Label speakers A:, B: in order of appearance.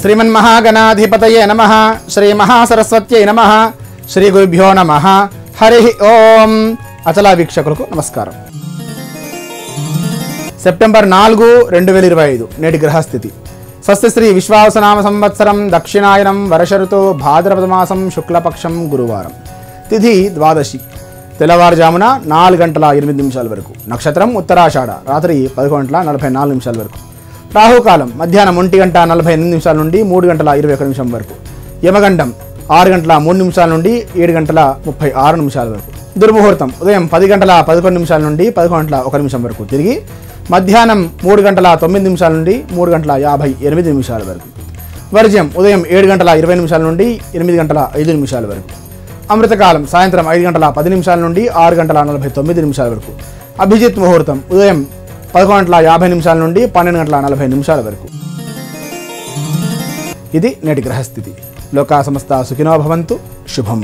A: శ్రీమన్మహాగణాధిపతయే నమః. శ్రీ మహాసరస్వత్యై నమః. శ్రీ గురుభ్యో నమః. హరి ఓం. అచలా వీక్షకులకు నమస్కారం. సెప్టెంబర్ 4, 2025 నేటి గ్రహస్థితి. స్వస్తి శ్రీ విశ్వావసనామ సంవత్సరం దక్షిణాయనం వర్ష ఋతు భాద్రపద మాసం శుక్లపక్షం గురువారం. తిథి ద్వాదశి తెల్లవారుజామున 4:08 వరకు. నక్షత్రం ఉత్తరాషాఢ రాత్రి 11:44 వరకు. రాహుకాలం మధ్యాహ్నం 1:48 నుండి 3:21 వరకు. యమగండం 6:03 నుండి 7:36 వరకు. దుర్ముహూర్తం ఉదయం 10:11 నుండి 11:01 వరకు. తిరిగి మధ్యాహ్నం 3:09 నుండి 3:58 వరకు. వర్జ్యం ఉదయం 7:20 నుండి 8:05 వరకు. అమృతకాలం సాయంత్రం 5:10 నుండి 6:49 వరకు. అభిజిత్ ముహూర్తం ఉదయం 11:50 నుండి 12:40 వరకు. ఇది నేటి గ్రహస్థితి. లోకా సమస్త సుఖినో భవంతు. శుభం.